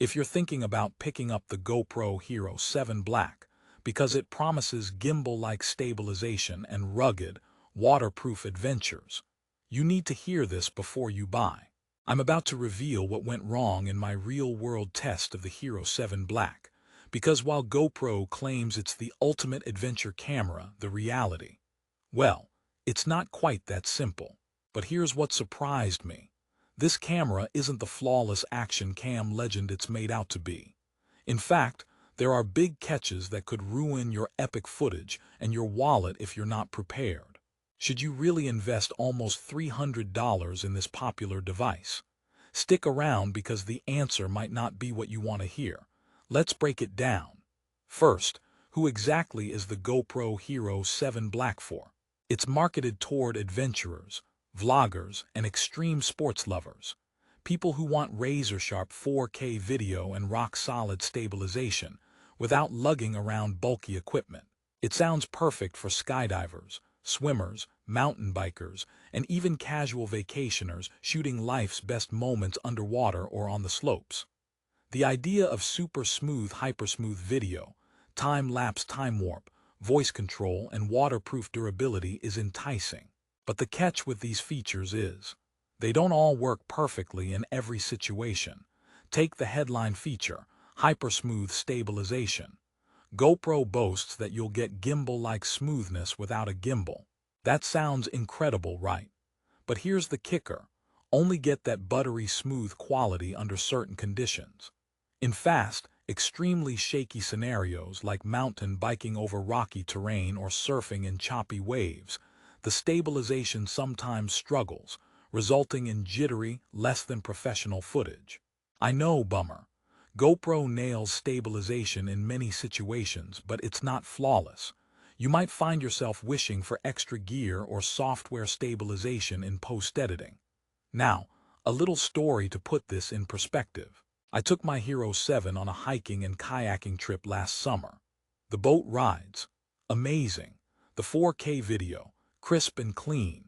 If you're thinking about picking up the GoPro Hero 7 Black because it promises gimbal-like stabilization and rugged, waterproof adventures, you need to hear this before you buy. I'm about to reveal what went wrong in my real-world test of the Hero 7 Black, because while GoPro claims it's the ultimate adventure camera, the reality, well, it's not quite that simple. But here's what surprised me. This camera isn't the flawless action cam legend it's made out to be. In fact, there are big catches that could ruin your epic footage and your wallet if you're not prepared. Should you really invest almost $300 in this popular device? Stick around because the answer might not be what you want to hear. Let's break it down. First, who exactly is the GoPro Hero 7 Black for? It's marketed toward adventurers, vloggers, and extreme sports lovers. People who want razor-sharp 4K video and rock-solid stabilization without lugging around bulky equipment. It sounds perfect for skydivers, swimmers, mountain bikers, and even casual vacationers shooting life's best moments underwater or on the slopes. The idea of super smooth, HyperSmooth video, time-lapse TimeWarp, voice control, and waterproof durability is enticing. But the catch with these features is, they don't all work perfectly in every situation. Take the headline feature, HyperSmooth stabilization. GoPro boasts that you'll get gimbal-like smoothness without a gimbal. That sounds incredible, right? But here's the kicker. Only get that buttery smooth quality under certain conditions. In fast, extremely shaky scenarios like mountain biking over rocky terrain or surfing in choppy waves, the stabilization sometimes struggles, resulting in jittery, less-than-professional footage. I know, bummer. GoPro nails stabilization in many situations, but it's not flawless. You might find yourself wishing for extra gear or software stabilization in post-editing. Now, a little story to put this in perspective. I took my Hero 7 on a hiking and kayaking trip last summer. The boat rides. Amazing. The 4K video. Crisp and clean.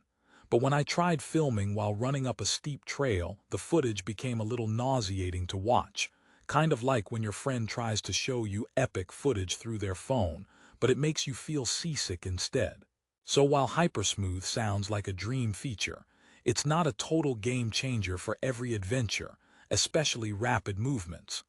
But when I tried filming while running up a steep trail, the footage became a little nauseating to watch. Kind of like when your friend tries to show you epic footage through their phone, but it makes you feel seasick instead. So while HyperSmooth sounds like a dream feature, it's not a total game changer for every adventure, especially rapid movements.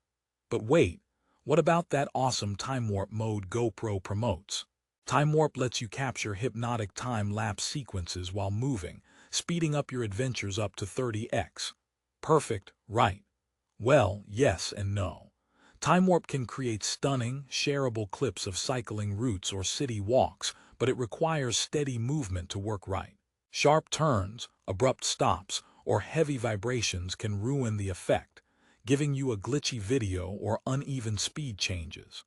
But wait, what about that awesome TimeWarp mode GoPro promotes? TimeWarp lets you capture hypnotic time-lapse sequences while moving, speeding up your adventures up to 30x. Perfect, right? Well, yes and no. TimeWarp can create stunning, shareable clips of cycling routes or city walks, but it requires steady movement to work right. Sharp turns, abrupt stops, or heavy vibrations can ruin the effect, giving you a glitchy video or uneven speed changes.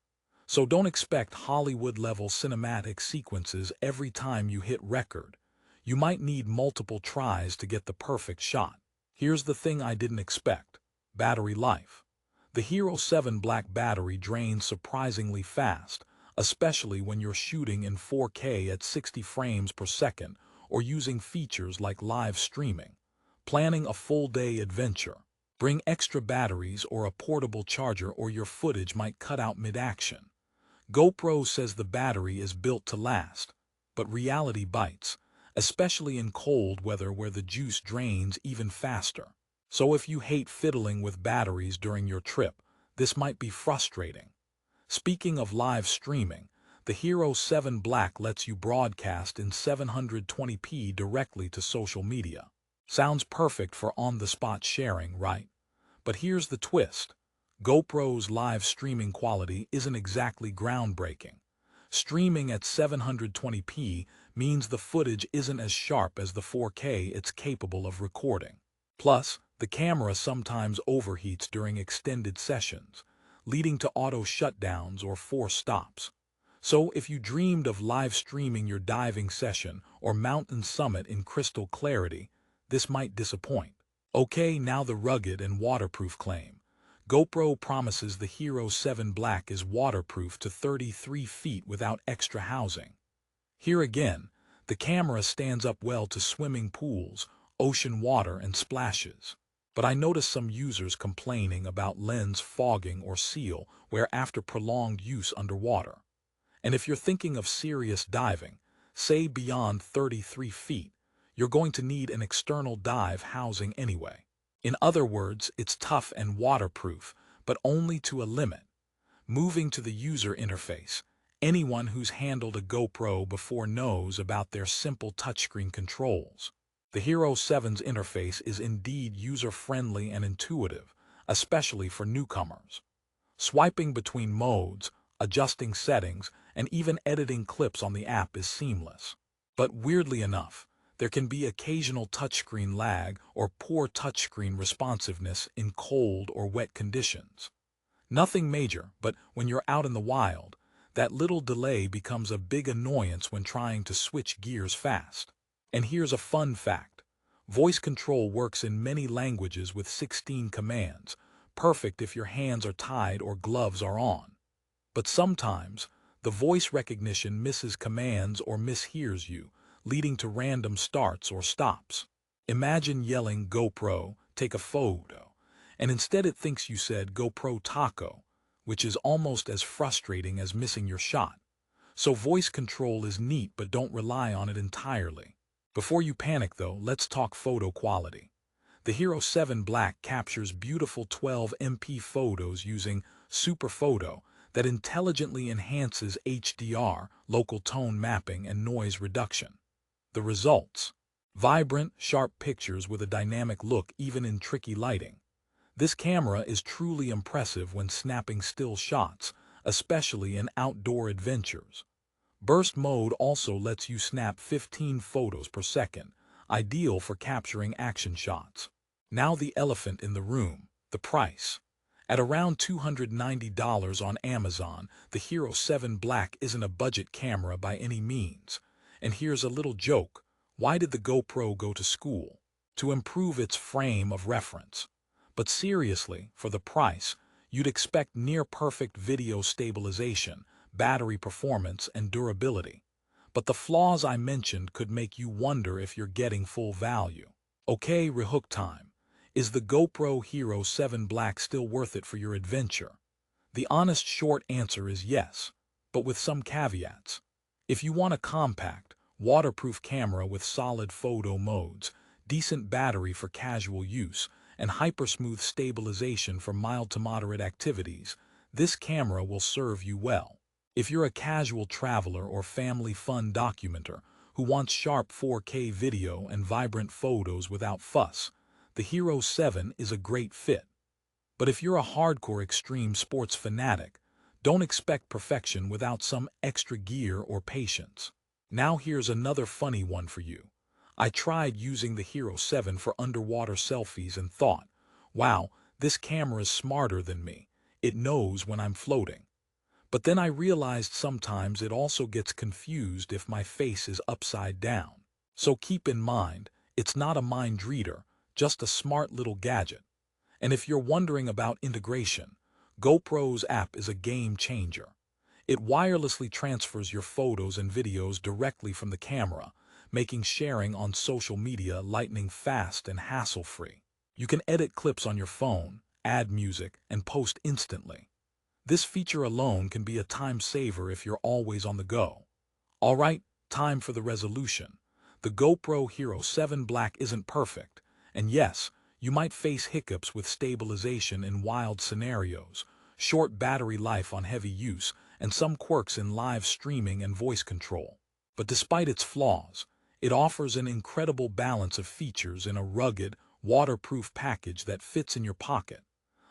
So don't expect Hollywood-level cinematic sequences every time you hit record. You might need multiple tries to get the perfect shot. Here's the thing I didn't expect. Battery life. The Hero 7 Black battery drains surprisingly fast, especially when you're shooting in 4K at 60 frames per second or using features like live streaming. Planning a full-day adventure. Bring extra batteries or a portable charger or your footage might cut out mid-action. GoPro says the battery is built to last, but reality bites, especially in cold weather where the juice drains even faster. So if you hate fiddling with batteries during your trip, this might be frustrating. Speaking of live streaming, the Hero 7 Black lets you broadcast in 720p directly to social media. Sounds perfect for on-the-spot sharing, right? But here's the twist. GoPro's live streaming quality isn't exactly groundbreaking. Streaming at 720p means the footage isn't as sharp as the 4K it's capable of recording. Plus, the camera sometimes overheats during extended sessions, leading to auto shutdowns or forced stops. So if you dreamed of live streaming your diving session or mountain summit in crystal clarity, this might disappoint. Okay, now the rugged and waterproof claim. GoPro promises the Hero 7 Black is waterproof to 33 feet without extra housing. Here again, the camera stands up well to swimming pools, ocean water, and splashes. but I noticed some users complaining about lens fogging or seal wear after prolonged use underwater. And if you're thinking of serious diving, say beyond 33 feet, you're going to need an external dive housing anyway. In other words, it's tough and waterproof, but only to a limit. Moving to the user interface, anyone who's handled a GoPro before knows about their simple touchscreen controls. The Hero 7's interface is indeed user-friendly and intuitive, especially for newcomers. Swiping between modes, adjusting settings, and even editing clips on the app is seamless. But weirdly enough, there can be occasional touchscreen lag or poor touchscreen responsiveness in cold or wet conditions. Nothing major, but when you're out in the wild, that little delay becomes a big annoyance when trying to switch gears fast. And here's a fun fact. Voice control works in many languages with 16 commands, perfect if your hands are tied or gloves are on. But sometimes, the voice recognition misses commands or mishears you, leading to random starts or stops. Imagine yelling GoPro, take a photo, and instead it thinks you said GoPro taco, which is almost as frustrating as missing your shot. So voice control is neat, but don't rely on it entirely. Before you panic though, let's talk photo quality. The Hero 7 Black captures beautiful 12MP photos using Super Photo that intelligently enhances HDR, local tone mapping, and noise reduction. The results: vibrant, sharp pictures with a dynamic look even in tricky lighting. This camera is truly impressive when snapping still shots, especially in outdoor adventures. Burst mode also lets you snap 15 photos per second, ideal for capturing action shots. Now the elephant in the room, the price. At around $290 on Amazon, the Hero 7 Black isn't a budget camera by any means. And here's a little joke. Why did the GoPro go to school? To improve its frame of reference. But seriously, for the price, you'd expect near-perfect video stabilization, battery performance, and durability. But the flaws I mentioned could make you wonder if you're getting full value. Okay, rehook time. Is the GoPro Hero 7 Black still worth it for your adventure? The honest short answer is yes, but with some caveats. If you want a compact, waterproof camera with solid photo modes, decent battery for casual use, and HyperSmooth stabilization for mild to moderate activities, this camera will serve you well. If you're a casual traveler or family fun documenter who wants sharp 4K video and vibrant photos without fuss, the Hero 7 is a great fit. But if you're a hardcore extreme sports fanatic, don't expect perfection without some extra gear or patience. Now here's another funny one for you. I tried using the Hero 7 for underwater selfies and thought, wow, this camera is smarter than me. It knows when I'm floating. But then I realized sometimes it also gets confused if my face is upside down. So keep in mind, it's not a mind reader, just a smart little gadget. And if you're wondering about integration, GoPro's app is a game changer. It wirelessly transfers your photos and videos directly from the camera, making sharing on social media lightning fast and hassle-free. You can edit clips on your phone, add music, and post instantly. This feature alone can be a time saver if you're always on the go. Alright, time for the resolution. The GoPro Hero 7 Black isn't perfect, and yes, you might face hiccups with stabilization in wild scenarios, short battery life on heavy use, and some quirks in live streaming and voice control. But despite its flaws, it offers an incredible balance of features in a rugged, waterproof package that fits in your pocket.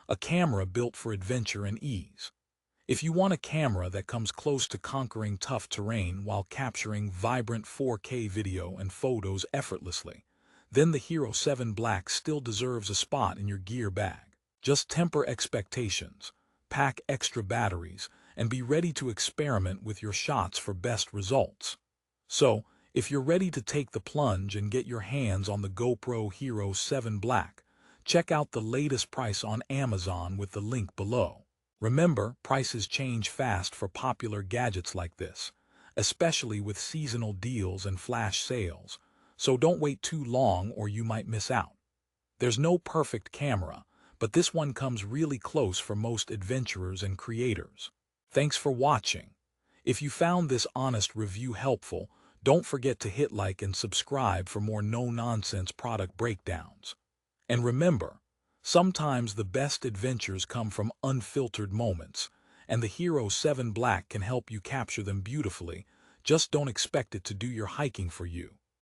A camera built for adventure and ease. If you want a camera that comes close to conquering tough terrain while capturing vibrant 4K video and photos effortlessly, then the Hero 7 Black still deserves a spot in your gear bag. Just temper expectations, pack extra batteries, and be ready to experiment with your shots for best results. So, if you're ready to take the plunge and get your hands on the GoPro Hero 7 Black, check out the latest price on Amazon with the link below. Remember, prices change fast for popular gadgets like this, especially with seasonal deals and flash sales, so don't wait too long or you might miss out. There's no perfect camera, but this one comes really close for most adventurers and creators. Thanks for watching. If you found this honest review helpful, don't forget to hit like and subscribe for more no-nonsense product breakdowns. And remember, sometimes the best adventures come from unfiltered moments, and the Hero 7 Black can help you capture them beautifully. Just don't expect it to do your hiking for you.